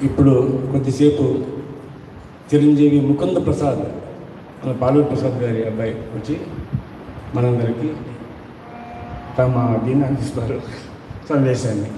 ఇప్పుడు కొద్దిసేపు చిరంజీవి ముకుంద ప్రసాద్ మన పాలూరు ప్రసాద్ గారి అబ్బాయి వచ్చి మనందరికీ తమ దీన్ని అందిస్తారు సందేశాన్ని.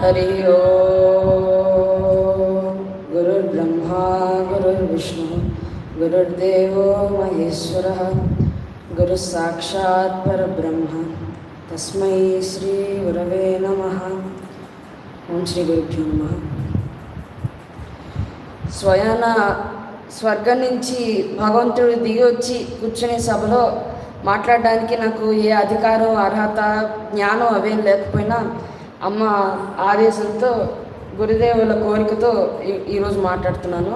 हरि ओम गुरुर्ब्रह्मा गुरुर्विष्णु गुरुर्देवो महेश्वरः गुरुः साक्षात् परब्रह्म तस्मै श्री गुरवे नमः. ओम श्री गुरुभ्यो नमः. స్వయాన స్వర్గం నుంచి భగవంతుడు దిగి వచ్చి కూర్చునే సభలో మాట్లాడడానికి నాకు ఏ అధికారం, అర్హత, జ్ఞానం అవేం లేకపోయినా అమ్మ ఆదేశంతో, గురుదేవుల కోరికతో ఈరోజు మాట్లాడుతున్నాను.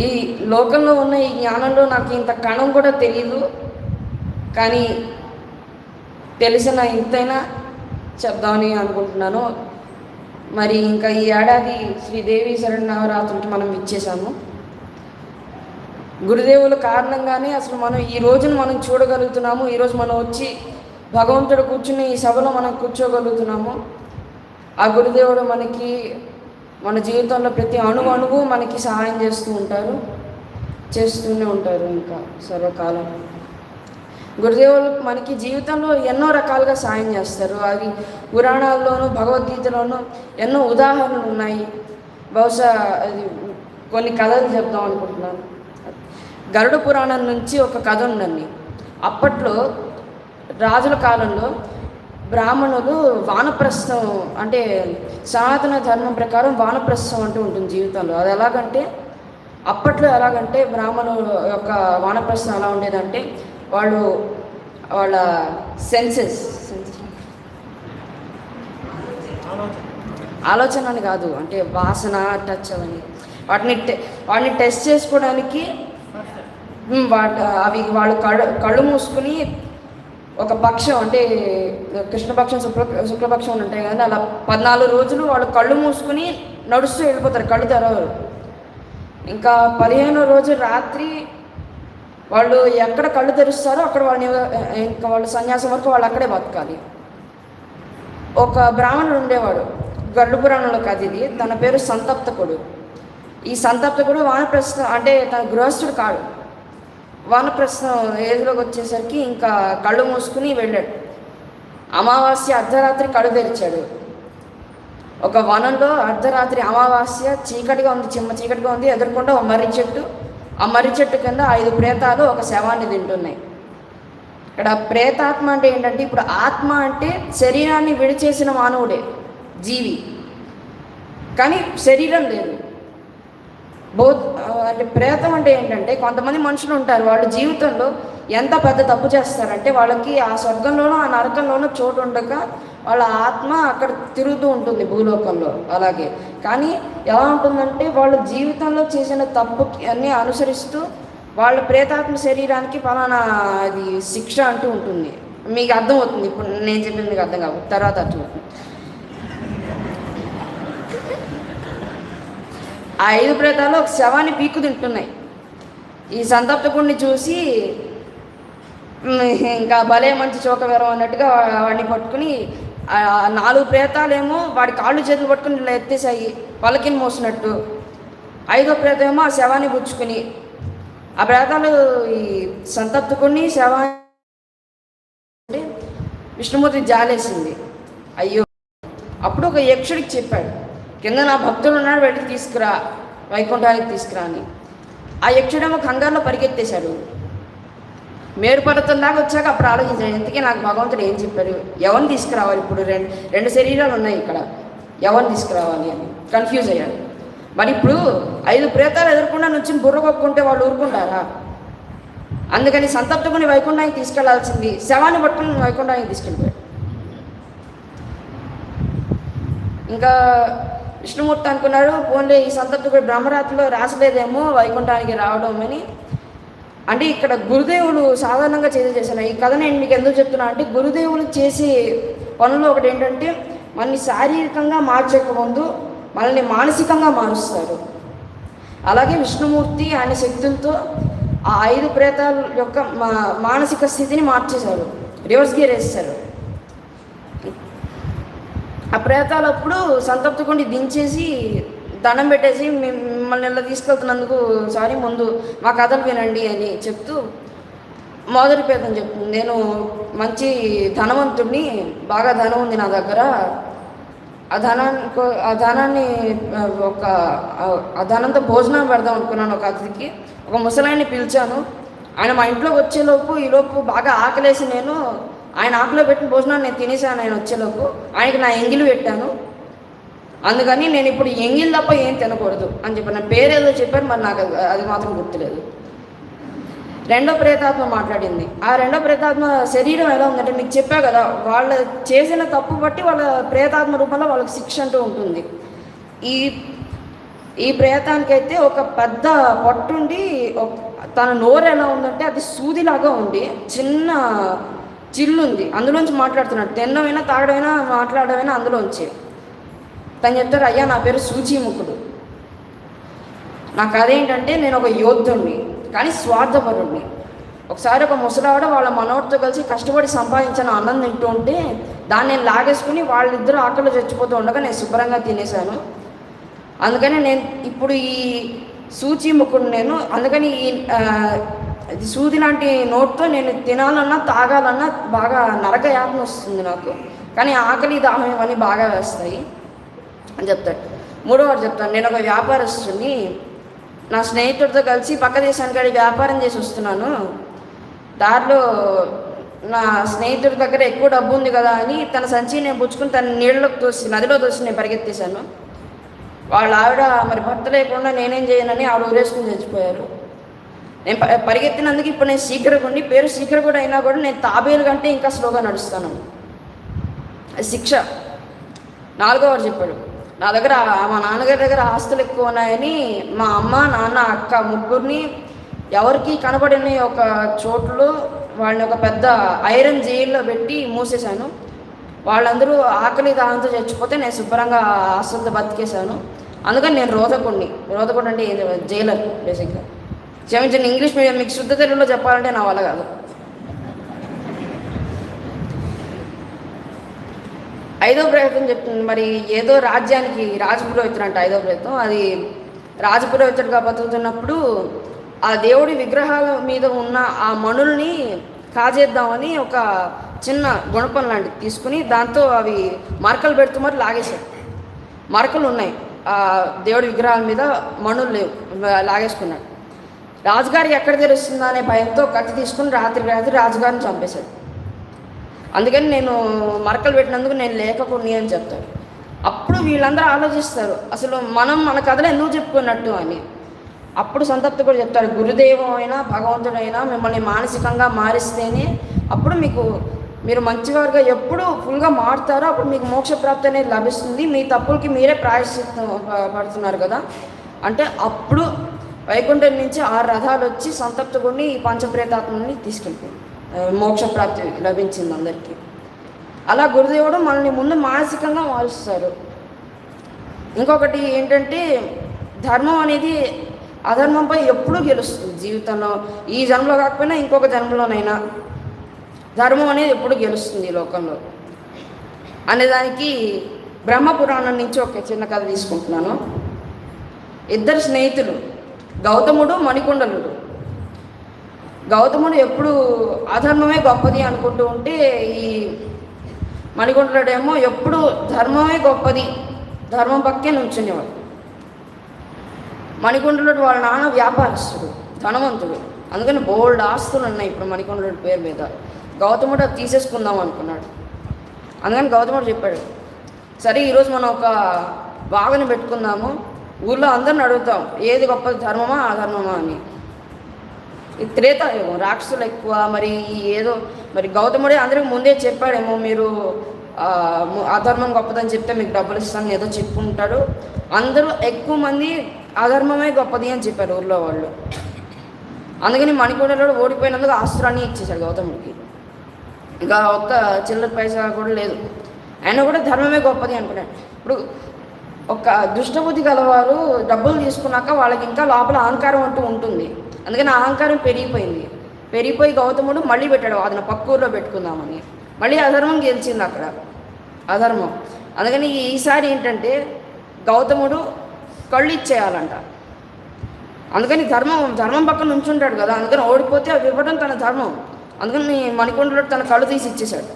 ఈ లోకంలో ఉన్న ఈ జ్ఞానంలో నాకు ఇంత కణం కూడా తెలియదు, కానీ తెలిసిన ఇంతైనా చెప్దామని అనుకుంటున్నాను. మరి ఇంకా ఈ ఏడాది శ్రీదేవి శరన్నవరాత్రులకి మనం ఇచ్చేసాము. గురుదేవుల కారణంగానే అసలు మనం ఈ రోజును మనం చూడగలుగుతున్నాము. ఈరోజు మనం వచ్చి భగవంతుడు కూర్చుని ఈ సభలో మనం కూర్చోగలుగుతున్నాము. ఆ గురుదేవుడు మనకి మన జీవితంలో ప్రతి అణువు మనకి సహాయం చేస్తూనే ఉంటారు ఇంకా సర్వకాలం. గురుదేవులు మనకి జీవితంలో ఎన్నో రకాలుగా సాయం చేస్తారు. అది పురాణాల్లోనూ భగవద్గీతలోనూ ఎన్నో ఉదాహరణలు ఉన్నాయి. బహుశా అది కొన్ని కథలు చెప్దాం అనుకుంటున్నాను. గరుడ పురాణం నుంచి ఒక కథ ఉందండి. అప్పట్లో రాజుల కాలంలో బ్రాహ్మణులు వానప్రస్థం, అంటే సనాతన ధర్మం ప్రకారం వానప్రస్థం అంటూ ఉంటుంది జీవితంలో. అది అప్పట్లో ఎలాగంటే బ్రాహ్మణుల యొక్క వానప్రస్థం ఎలా ఉండేదంటే వాళ్ళ సెన్సెస్ ఆలోచన అని కాదు, అంటే వాసన, టచ్ అవన్నీ వాటిని టెస్ట్ చేసుకోవడానికి వాళ్ళు కళ్ళు మూసుకుని ఒక పక్షం, అంటే కృష్ణపక్షం, శుక్లపక్షం ఉంటాయి కానీ అలా 14 రోజులు వాళ్ళు కళ్ళు మూసుకుని నడుస్తూ వెళ్ళిపోతారు, కళ్ళు తెరవరు. ఇంకా 15వ రోజు రాత్రి వాళ్ళు ఎక్కడ కళ్ళు తెరుస్తారో అక్కడ ఇంకా వాళ్ళ సన్యాసం వరకు వాళ్ళు అక్కడే బతకాలి. ఒక బ్రాహ్మణుడు ఉండేవాడు, గరుడ పురాణంలో కథ ఇది. తన పేరు సంతప్తకుడు. ఈ సంతప్తకుడు వానప్రస్థం, అంటే తన గృహస్థుడు కాడు. వానప్రస్థం ఏజ్లోకి వచ్చేసరికి ఇంకా కళ్ళు మూసుకుని వెళ్ళాడు. అమావాస్య అర్ధరాత్రి కళ్ళు తెరిచాడు. ఒక వనంలో అర్ధరాత్రి అమావాస్య, చీకటిగా ఉంది, చిమ్మ చీకటిగా ఉంది. ఎదుర్కొంటే ఒక మర్రి చెట్టు, ఆ మర్రి చెట్టు కింద 5 ప్రేతాలు ఒక శవాన్ని తింటున్నాయి. ఇక్కడ ప్రేతాత్మ అంటే ఏంటంటే, ఇప్పుడు ఆత్మ అంటే శరీరాన్ని విడిచేసిన మానవుడే, జీవి, కానీ శరీరం లేదు. అంటే ప్రేతం అంటే ఏంటంటే, కొంతమంది మనుషులు ఉంటారు, వాళ్ళు జీవితంలో ఎంత పెద్ద తప్పు చేస్తారంటే వాళ్ళకి ఆ స్వర్గంలోనూ ఆ నరకంలోనూ చోటు ఉండక వాళ్ళ ఆత్మ అక్కడ తిరుగుతూ ఉంటుంది భూలోకంలో. అలాగే కానీ ఎలా ఉంటుందంటే, వాళ్ళు జీవితంలో చేసిన తప్పు అన్నీ అనుసరిస్తూ వాళ్ళ ప్రేతాత్మ శరీరానికి ఫలానా అది శిక్ష అంటూ ఉంటుంది. మీకు అర్థమవుతుంది, ఇప్పుడు నేను చెప్పింది మీకు అర్థం కాదు, తర్వాత అర్థమవుతుంది. ఆ 5 ప్రేతాలు ఒక శవాన్ని పీక్కు తింటున్నాయి. ఈ సంతప్తకుడిని చూసి ఇంకా భలే మంచి చోకవెరం అన్నట్టుగా వాడిని పట్టుకుని, 4 ప్రేతాలేమో వాడి కాళ్ళు చేతులు పట్టుకుని ఇలా ఎత్తేసాయి పలకిని మోసినట్టు. 5వ ప్రేతం ఏమో ఆ శవాన్ని పుచ్చుకుని, ఆ ప్రేతాలు ఈ సంతప్తకుడిని శవాన్ని విష్ణుమూర్తి జాలేసింది. అయ్యో, అప్పుడు ఒక యక్షుడికి చెప్పాడు, కింద నా భక్తుడు ఉన్నాడు, వెళ్ళి తీసుకురా, వైకుంఠానికి తీసుకురా అని. ఆ యక్షుడేమో కంగారులో పరిగెత్తేశాడు. మేరు పర్వతం దాకా వచ్చాక అప్పుడు ఆలోచించాడు, ఇంతకీ నాకు భగవంతుడు ఏం చెప్పారు, ఎవరిని తీసుకురావాలి, ఇప్పుడు రెండు శరీరాలు ఉన్నాయి ఇక్కడ, ఎవరిని తీసుకురావాలి అని కన్ఫ్యూజ్ అయ్యాడు. మరి ఇప్పుడు 5 ప్రేతాలు ఎదుర్కొన్నా నుంచి బుర్ర కొక్కుంటే వాళ్ళు ఊరుకుంటారా? అందుకని సంతప్తకుని వైకుంఠానికి తీసుకెళ్లాల్సింది, శవాన్ని పట్టుకుని వైకుంఠానికి తీసుకెళ్ళిపోయాడు. ఇంకా విష్ణుమూర్తి అనుకున్నారు పోన్లే ఈ సంతప్తుడు బ్రహ్మరాత్రిలో రాసలేదేమో వైకుంఠానికి రావడం అని. అంటే ఇక్కడ గురుదేవులు సాధారణంగా చేశాను. ఈ కథ నేను మీకు ఎందుకు చెప్తున్నా అంటే గురుదేవులు చేసే పనులు ఒకటి ఏంటంటే మనల్ని శారీరకంగా మార్చక ముందు మనల్ని మానసికంగా మారుస్తారు. అలాగే విష్ణుమూర్తి ఆయన శక్తులతో ఆ 5 ప్రేతాల యొక్క మానసిక స్థితిని మార్చేశారు, రివర్స్ గేర్ వేస్తారు. ఆ ప్రేతాలప్పుడు సంతప్తుకొని దించేసి దండం పెట్టేసి మిమ్మల్ని ఇలా తీసుకెళ్తున్నందుకు సారీ, ముందు మా కథలు వినండి అని చెప్తూ మొదటి ప్రేతం చెప్తుంది, నేను మంచి ధనవంతుడిని, బాగా ధనం ఉంది నా దగ్గర, ఆ ధనాన్ని ఆ ధనంతో భోజనం పెడదాం అనుకున్నాను. ఒక అతిథికి ఒక ముసలాయిని పిలిచాను. ఆయన మా ఇంట్లోకి వచ్చేలోపు ఈలోపు బాగా ఆకలేసి నేను ఆయన ఆకులో పెట్టిన భోజనాన్ని నేను తినేసాను. ఆయన వచ్చేలోపు ఆయనకి నా ఎంగిలి పెట్టాను, అందుకని నేను ఇప్పుడు ఎంగిల్ తప్ప ఏం తినకూడదు అని చెప్పి నా పేరేదో చెప్పారు, మరి నాకు అది మాత్రం గుర్తులేదు. రెండో ప్రేతాత్మ మాట్లాడింది. ఆ రెండో ప్రేతాత్మ శరీరం ఎలా ఉందంటే మీకు చెప్పా కదా, వాళ్ళ చేసిన తప్పు బట్టి వాళ్ళ ప్రేతాత్మ రూపంలో వాళ్ళకి శిక్ష అంటూ ఉంటుంది. ఈ ప్రేతానికైతే ఒక పెద్ద పట్టుండి తన నోరు ఎలా ఉందంటే అది సూదిలాగా ఉండి చిన్న చిల్లు ఉంది, అందులోంచి మాట్లాడుతున్నాడు. తినడమైనా తాగడమైనా మాట్లాడమైనా అందులోంచి. తను చెప్తారు, అయ్యా నా పేరు సూచీముఖుడు, నాకు అదేంటంటే నేను ఒక యోధుడిని కానీ స్వార్థపరుడిని. ఒకసారి ఒక ముసలావిడ వాళ్ళ మనోడితో కలిసి కష్టపడి సంపాదించిన అన్నం తింటూ ఉంటే దాన్ని నేను లాగేసుకుని వాళ్ళిద్దరూ ఆకలిలో చచ్చిపోతూ ఉండగా నేను శుభ్రంగా తినేశాను. అందుకని నేను ఇప్పుడు ఈ సూచీముఖుడు నేను, అందుకని ఈ సూది లాంటి నోట్తో నేను తినాలన్నా తాగాలన్నా బాగా నరక యాతన వస్తుంది నాకు, కానీ ఆకలి దాహం ఇవన్నీ బాగా వేస్తాయి అని చెప్తాడు. మూడోవాడు చెప్తాను, నేను ఒక వ్యాపారస్తుని, నా స్నేహితుడితో కలిసి పక్క దేశానికి వెళ్ళి వ్యాపారం చేసి వస్తున్నాను. దారిలో నా స్నేహితుడి దగ్గర ఎక్కువ డబ్బు ఉంది కదా అని తన సంచి నేను పుచ్చుకుని తన నీళ్ళలోకి నదిలో తోసి నేను పరిగెత్తేశాను. వాళ్ళ ఆవిడ మరి భర్త లేకుండా నేనేం చేయనని ఆవిడ ఊరేసుకుని చచ్చిపోయారు. నేను పరిగెత్తినందుకు ఇప్పుడు నేను శీఘ్రంగా ఉండి, పేరు శీఘ్రం కూడా అయినా కూడా నేను తాబేలు కంటే ఇంకా స్లోగా నడుస్తాను, అది శిక్ష. నాలుగోవాడు చెప్పాడు, నా దగ్గర మా నాన్నగారి దగ్గర ఆస్తులు ఎక్కువ ఉన్నాయని మా అమ్మ నాన్న అక్క ముగ్గురిని ఎవరికి కనబడిన ఒక చోట్లో వాళ్ళని ఒక పెద్ద ఐరన్ జైల్లో పెట్టి మూసేశాను. వాళ్ళందరూ ఆకలి దాహంతో చచ్చిపోతే నేను శుభ్రంగా ఆస్తులతో బతికేశాను. అందుకని నేను రోధకుడు అంటే జైలర్ బేసిక్గా. క్షమించండి, ఇంగ్లీష్ మీడియం మీకు శుద్ధ తెలుగులో చెప్పాలంటే నా వల్ల కాదు. ఐదో ప్రయత్నం చెప్తుంది, మరి ఏదో రాజ్యానికి రాజపురోహితుడు అంట ఐదో ప్రయత్నం. అది రాజపురోహితుడిగా బతుకుతున్నప్పుడు ఆ దేవుడి విగ్రహాల మీద ఉన్న ఆ మణుల్ని కాజేద్దామని ఒక చిన్న గుణపం లాంటిది తీసుకుని దాంతో అవి మరకలు పెడుతూ మరి లాగేశారు. మరకలు ఉన్నాయి ఆ దేవుడి విగ్రహాల మీద, మణులు లేవు, లాగేసుకున్నాడు. రాజుగారికి ఎక్కడ తెలుస్తుందా అనే భయంతో కత్తి తీసుకుని రాత్రి రాజుగారిని చంపేశాడు. అందుకని నేను మరకలు పెట్టినందుకు నేను లేకపోని అని చెప్తారు. అప్పుడు వీళ్ళందరూ ఆలోచిస్తారు, అసలు మనం మన కథలు ఎందుకు చెప్పుకున్నట్టు అని. అప్పుడు సంతప్తి కూడా చెప్తారు, గురుదేవం అయినా భగవంతుడైనా మిమ్మల్ని మానసికంగా మారిస్తేనే అప్పుడు మీరు మంచివారుగా ఎప్పుడు ఫుల్గా మారుతారో అప్పుడు మీకు మోక్షప్రాప్తి అనేది లభిస్తుంది. మీ తప్పులకి మీరే ప్రాయశ్చిత్తం పడుతున్నారు కదా అంటే అప్పుడు వైకుంఠం నుంచి 6 రథాలు వచ్చి సంతప్తుడిని ఈ పంచప్రేతాత్మని తీసుకెళ్ళిపోయి మోక్షప్రాప్తి లభించింది అందరికీ. అలా గురుదేవుడు మనల్ని ముందు మానసికంగా మారుస్తారు. ఇంకొకటి ఏంటంటే ధర్మం అనేది అధర్మంపై ఎప్పుడూ గెలుస్తుంది జీవితంలో. ఈ జన్మలో కాకపోయినా ఇంకొక జన్మలోనైనా ధర్మం అనేది ఎప్పుడు గెలుస్తుంది ఈ లోకంలో అనేదానికి బ్రహ్మపురాణం నుంచి ఒక చిన్న కథ తీసుకుంటున్నాను. 2 స్నేహితులు, గౌతముడు మణికొండలుడు. గౌతముడు ఎప్పుడు అధర్మమే గొప్పది అనుకుంటూ ఉంటే ఈ మణికొండలుడేమో ఎప్పుడు ధర్మమే గొప్పది, ధర్మం పక్కే నుంచునేవాడు. మణికొండలుడు వాళ్ళ నాన్న వ్యాపారస్తుడు, ధనవంతుడు, అందుకని బోల్డ్ ఆస్తులు ఉన్నాయి ఇప్పుడు మణికొండలుడి పేరు మీద. గౌతముడు అది తీసేసుకుందాం అనుకున్నాడు. అందుకని గౌతముడు చెప్పాడు, సరే ఈరోజు మనం ఒక వాగుని పెట్టుకుందాము, ఊళ్ళో అందరిని అడుగుతాం ఏది గొప్పది, ధర్మమా అధర్మమా అని. ఇది త్రేతాయుగం, రాక్షసులు ఎక్కువ. మరి ఏదో మరి గౌతముడే అందరికి ముందే చెప్పాడేమో, మీరు అధర్మం గొప్పదని చెప్తే మీకు డబ్బులు ఇస్తాను ఏదో చెప్పుకుంటాడు. అందరూ ఎక్కువ మంది అధర్మమే గొప్పది అని చెప్పారు ఊర్లో వాళ్ళు. అందుకని మణికొండలో ఓడిపోయినందుకు ఆస్తులన్నీ ఇచ్చేశాడు గౌతముడికి. ఇంకా ఒక్క చిల్లర పైసా కూడా లేదు. ఆయన కూడా ధర్మమే గొప్పది అనుకున్నాడు. ఇప్పుడు ఒక దుష్టబుద్ధి గలవారు డబ్బులు తీసుకున్నాక వాళ్ళకి ఇంకా లోపల అహంకారం అంటూ ఉంటుంది. అందుకని అహంకారం పెరిగిపోయి గౌతముడు మళ్ళీ పెట్టాడు అతను పక్క ఊర్లో పెట్టుకుందామని. మళ్ళీ అధర్మం గెలిచింది అక్కడ, అధర్మం. అందుకని ఈసారి ఏంటంటే గౌతముడు కళ్ళు ఇచ్చేయాలంట. అందుకని ధర్మం పక్కన నుంచుంటాడు కదా, అందుకని ఓడిపోతే అవి ఇవ్వడం తన ధర్మం. అందుకని మణికొండలో తన కళ్ళు తీసి ఇచ్చేశాడు,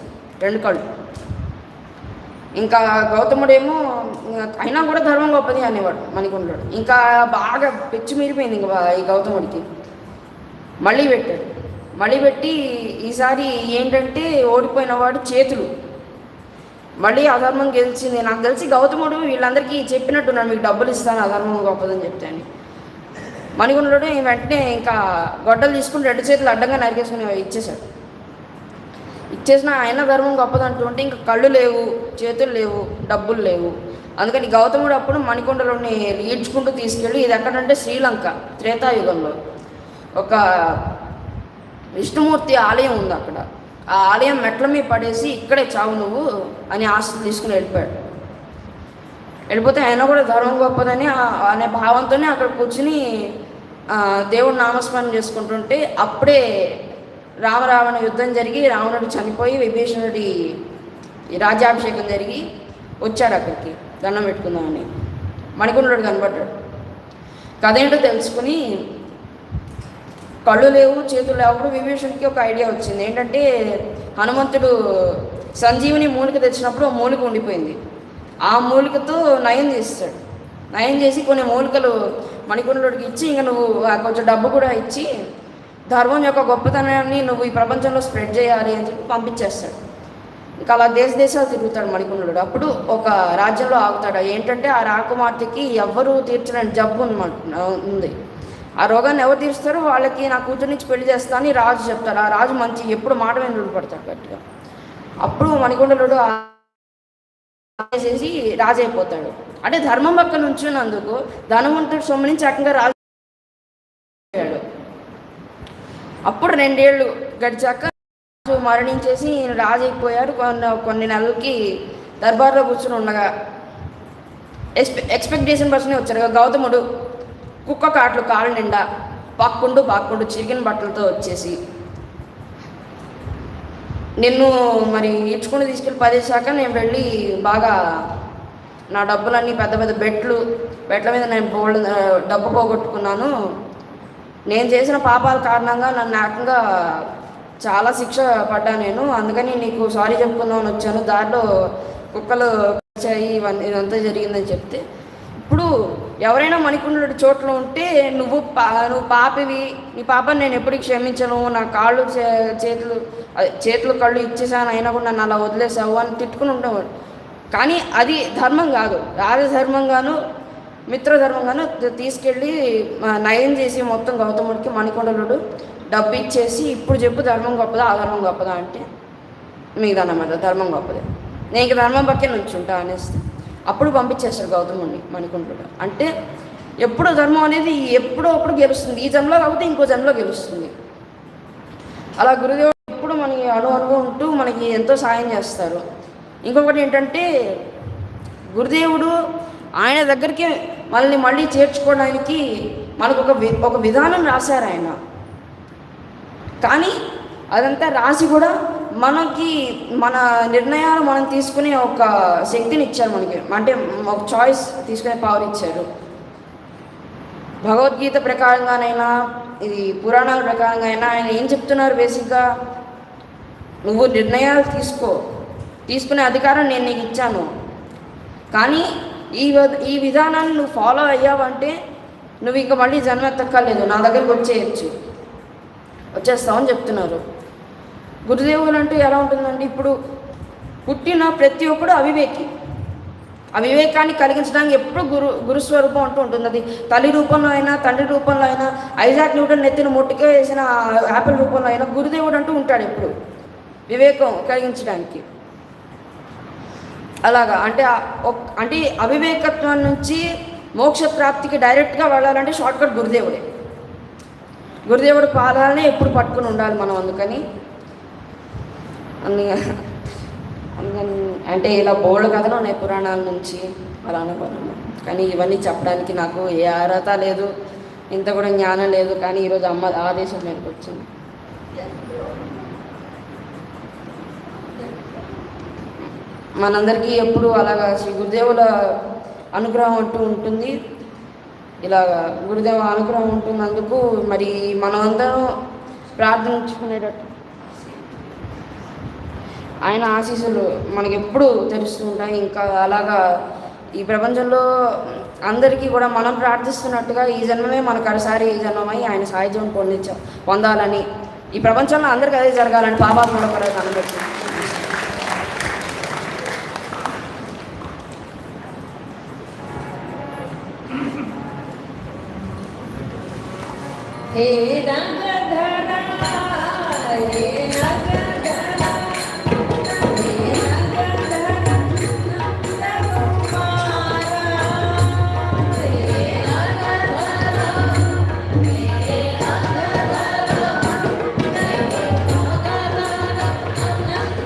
2 కళ్ళు. ఇంకా గౌతముడేమో అయినా కూడా ధర్మం గొప్పది అనేవాడు మణికొండలో. ఇంకా బాగా పెచ్చు మీరిపోయింది ఇంకా ఈ గౌతముడికి. మళ్ళీ పెట్టి ఈసారి ఏంటంటే ఓడిపోయిన వాడు చేతులు. మళ్ళీ అధర్మం గెలిచింది. నాకు తెలిసి గౌతముడు వీళ్ళందరికీ చెప్పినట్టున్నాడు, మీకు డబ్బులు ఇస్తాను అధర్మం గొప్పదని చెప్తే అని. మణికొండలో వెంటనే ఇంకా గొడ్డలు తీసుకుని 2 చేతులు అడ్డంగా నరికేసుకుని ఇచ్చేసిన ఆయన ధర్మం గొప్పదంటుంటే ఇంకా కళ్ళు లేవు, చేతులు లేవు, డబ్బులు లేవు. అందుకని గౌతముడు అప్పుడు మణికొండలోని ఈడ్చుకుంటూ తీసుకెళ్ళి, ఇది ఎక్కడంటే శ్రీలంక త్రేతాయుగంలో ఒక విష్ణుమూర్తి ఆలయం ఉంది అక్కడ. ఆ ఆలయం మెట్ల మీద పడేసి ఇక్కడే చావు నువ్వు అని ఆస్తి తీసుకుని వెళ్ళిపోతే ఆయన కూడా ధర్మం గొప్పదని అనే భావంతోనే అక్కడ కూర్చుని దేవుడు నామస్మరణ చేసుకుంటుంటే అప్పుడే రామరావణ యుద్ధం జరిగి రావణుడు చనిపోయి విభీషణుడి రాజ్యాభిషేకం జరిగి వచ్చాడు అక్కడికి దండం పెట్టుకుందామని. మణికొండలుడు కనబడ్డాడు. కథ ఏంటో తెలుసుకుని కళ్ళు లేవు, చేతులు లేవు. అప్పుడు విభీషణుడికి ఒక ఐడియా వచ్చింది. ఏంటంటే హనుమంతుడు సంజీవుని మూలిక తెచ్చినప్పుడు మూలిక ఉండిపోయింది. ఆ మూలికతో నయం చేస్తాడు. నయం చేసి కొన్ని మూలికలు మణికొండలుడికి ఇచ్చి ఇంకా నువ్వు కొంచెం డబ్బు కూడా ఇచ్చి ధర్మం యొక్క గొప్పతనాన్ని నువ్వు ఈ ప్రపంచంలో స్ప్రెడ్ చేయాలి అని చెప్పి పంపించేస్తాడు. ఇంకా అలా దేశాలు తిరుగుతాడు మణికొండలుడు. అప్పుడు ఒక రాజ్యంలో ఆగుతాడు. ఏంటంటే ఆ రాకుమార్తెకి ఎవ్వరూ తీర్చలేని జబ్బు ఉంది. ఆ రోగాన్ని ఎవరు తీరుస్తారో వాళ్ళకి నా కూతురు నుంచి పెళ్లి చేస్తా అని రాజు చెప్తాడు. ఆ రాజు మంచి ఎప్పుడు మాట మీద పడతాడు గట్టిగా. అప్పుడు మణికొండలుడు చేసి రాజు అయిపోతాడు. అంటే ధర్మం పక్క నుంచున్నందుకు ధనవంతుడు సొమ్ము నుంచి ఏకంగా రాజు. అప్పుడు 2 ఏళ్ళు గడిచాక రాజు మరణించేసి రాజు అయిపోయారు. కొన్ని నెలలకి దర్బార్లో కూర్చుని ఉండగా ఎక్స్పెక్టేషన్ పర్సనే వచ్చారు. గౌతముడు కుక్క కాట్లు కాళ్ళ నిండా పాక్కుంటూ చిరిగిన బట్టలతో వచ్చేసి నిన్ను మరి ఈడ్చుకుని తీసుకెళ్ళి పదేశాక నేను వెళ్ళి బాగా నా డబ్బులన్నీ పెద్ద పెద్ద బెట్ల మీద నేను డబ్బు పోగొట్టుకున్నాను. నేను చేసిన పాపాల కారణంగా నన్ను ఏకంగా చాలా శిక్ష పడ్డా నేను. అందుకని నీకు సారీ చెప్పుకుందామని వచ్చాను. దారిలో కుక్కలు వచ్చాయి, ఇదంతా జరిగిందని చెప్తే, ఇప్పుడు ఎవరైనా మణికొండలుడి చోట్ల ఉంటే నువ్వు పాపివి, నీ పాపాన్ని నేను ఎప్పటికీ క్షమించను, నా కాళ్ళు చేతులు కళ్ళు ఇచ్చేసాను అయినా కూడా నన్ను అలా వదిలేసావు అని తిట్టుకుని ఉండేవాడు. కానీ అది ధర్మం కాదు. రాజధర్మంగాను మిత్రధర్మంగాను తీసుకెళ్ళి నయం చేసి మొత్తం గౌతముడికి మణికొండలుడు డబ్బు ఇచ్చేసి, ఇప్పుడు చెప్పు ధర్మం గొప్పదా అధర్మం గొప్పదా అంటే మీదన్నమాట ధర్మం గొప్పదే, నేను ఇంక ధర్మం పక్కన నుంచుంటా అనేసి అప్పుడు పంపించేస్తాడు గౌతముడిని మణికొండలుడు. అంటే ఎప్పుడు ధర్మం అనేది ఎప్పుడో అప్పుడు గెలుస్తుంది. ఈ జన్మలో కాకపోతే ఇంకో జన్మలో గెలుస్తుంది. అలా గురుదేవుడు ఎప్పుడు మనకి అనుభవం ఉంటూ మనకి ఎంతో సాయం చేస్తారు. ఇంకొకటి ఏంటంటే గురుదేవుడు ఆయన దగ్గరికి మళ్ళీ చేర్చుకోవడానికి మనకు ఒక విధానం రాశారు ఆయన. కానీ అదంతా రాసి కూడా మనకి మన నిర్ణయాలు మనం తీసుకునే ఒక శక్తిని ఇచ్చారు మనకి. అంటే ఒక చాయిస్ తీసుకునే పవర్ ఇచ్చారు. భగవద్గీత ప్రకారంగానైనా ఇది పురాణాల ప్రకారంగా అయినా ఆయన ఏం చెప్తున్నారు బేసిక్గా, నువ్వు నిర్ణయాలు తీసుకునే అధికారం నేను నీకు ఇచ్చాను. కానీ ఈ విధానాన్ని నువ్వు ఫాలో అయ్యావంటే నువ్వు ఇంకా మళ్ళీ జన్మ ఎత్తక్కర్లేదు, నా దగ్గరికి వచ్చేస్తావని చెప్తున్నారు. గురుదేవులు అంటే ఎలా ఉంటుందంటే, ఇప్పుడు పుట్టిన ప్రతి ఒక్కడు అవివేకాన్ని కలిగించడానికి ఎప్పుడు గురుస్వరూపం అంటూ ఉంటుంది. అది తల్లి రూపంలో అయినా తండ్రి రూపంలో అయినా ఐజాక్ న్యూటన్ నెత్తిన ముట్టుకే వేసిన యాపిల్ రూపంలో అయినా గురుదేవుడు అంటూ ఉంటాడు ఎప్పుడు వివేకం కలిగించడానికి. అలాగా అంటే అంటే అవివేకత్వం నుంచి మోక్ష ప్రాప్తికి డైరెక్ట్గా వెళ్ళాలంటే షార్ట్కట్ గురుదేవుడే. గురుదేవుడు పాదాలనే ఎప్పుడు పట్టుకుని ఉండాలి మనం. అందుకని అంటే ఇలా బోల్డ్ కథలు ఉన్నాయి పురాణాల నుంచి అలా అనుకున్నాను. కానీ ఇవన్నీ చెప్పడానికి నాకు ఏ అర్హత లేదు, ఇంత కూడా జ్ఞానం లేదు. కానీ ఈరోజు అమ్మ ఆదేశం మీదకి వచ్చింది. మనందరికీ ఎప్పుడు అలాగా శ్రీ గురుదేవుల అనుగ్రహం అంటూ ఉంటుంది. ఇలాగ గురుదేవ అనుగ్రహం ఉంటున్నందుకు మరి మనమందరం ప్రార్థించుకునేటట్టు ఆయన ఆశీస్సులు మనకి ఎప్పుడు తెలుస్తూ ఉంటాయి. ఇంకా అలాగా ఈ ప్రపంచంలో అందరికీ కూడా మనం ప్రార్థిస్తున్నట్టుగా ఈ జన్మమే మనకు ఒకసారి ఈ జన్మమై ఆయన సాయుధ్యం పొందాలని, ఈ ప్రపంచంలో అందరికీ అదే జరగాలని పాపాత్మలో కూడా కనబడుతుంది. हे रंगधरा हे रंगधरा हे रंगधरा नंदकुमारा हे रंगधरा हे रंगधरा नंदकुमारा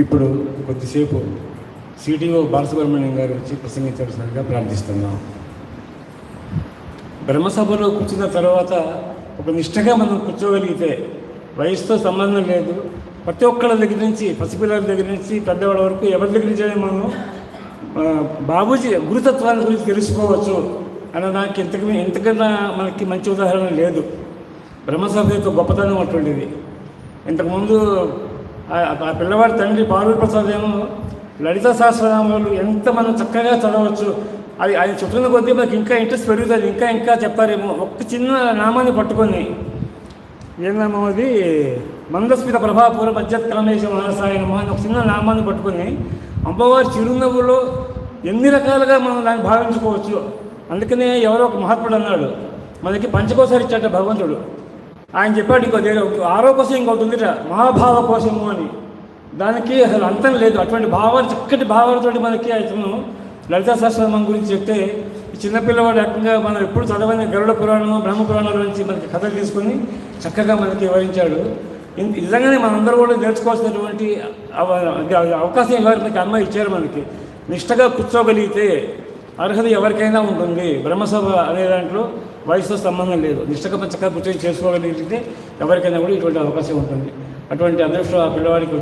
ఇప్పుడు కొద్దిసేపు సిటిఓ బాలసుబ్రహ్మణ్యం గారు వచ్చి ప్రసంగించాల్సిందిగా ప్రార్థిస్తున్నాం. బ్రహ్మసభలో కూర్చున్న తర్వాత ఒక నిష్టగా మనం కూర్చోగలిగితే వయసుతో సంబంధం లేదు. ప్రతి ఒక్కళ్ళ దగ్గర నుంచి, పసిపిల్లల దగ్గర నుంచి పెద్దవాళ్ళ వరకు ఎవరి దగ్గర నుంచి మనం బాబూజీ గురుతత్వాన్ని గురించి తెలుసుకోవచ్చు అన్నదానికి ఇంతకన్నా మనకి మంచి ఉదాహరణ లేదు. బ్రహ్మసభ యొక్క గొప్పతనం అటువంటిది. ఇంతకుముందు ఆ పిల్లవాడి తండ్రి బాలూరు ప్రసాద్ ఏమో లలిత సహస్రనామాలు ఎంత మనం చక్కగా చదవచ్చు, అది ఆయన చెప్తున్న కొద్దీ మనకి ఇంకా ఇంట్రెస్ట్ పెరుగుతుంది. ఇంకా చెప్తారేమో. ఒక్క చిన్న నామాన్ని పట్టుకొని, ఏం నామం అది, మందస్మిత ప్రభాపూర మధ్యక్రమేశ మనసాయన అని ఒక చిన్న నామాన్ని పట్టుకొని అమ్మవారి చిరునవ్వులో ఎన్ని రకాలుగా మనం దాన్ని భావించుకోవచ్చు. అందుకనే ఎవరో ఒక మహాత్ముడు అన్నాడు, మనకి పంచకోసారి ఇచ్చాట భగవంతుడు. ఆయన చెప్పాడు ఇంకో ఆరో కోసం ఇంకొకటి ఉందిట, మహాభావ కోశము అని. దానికి అసలు అంతం లేదు. అటువంటి భావాలు, చక్కటి భావాలతో మనకి అతను లలితా సహస్రనామం గురించి చెప్తే, ఈ చిన్నపిల్లవాడు రకంగా మనం ఎప్పుడు చదవని గరుడ పురాణం, బ్రహ్మ పురాణాల నుంచి మనకి కథలు తీసుకొని చక్కగా మనకి వివరించాడు. నిజంగానే మనందరూ కూడా నేర్చుకోవాల్సినటువంటి అవకాశం ఎవరికి అమ్మ ఇచ్చారు మనకి. నిష్టగా కూర్చోగలిగితే అర్హత ఎవరికైనా ఉంటుంది. బ్రహ్మసభ అనే దాంట్లో వయసుతో సంబంధం లేదు. నిష్టగా చక్కగా కూర్చొని చేసుకోగలిగితే ఎవరికైనా కూడా ఇటువంటి అవకాశం ఉంటుంది. అటువంటి అదృష్టం ఆ పిల్లవాడికి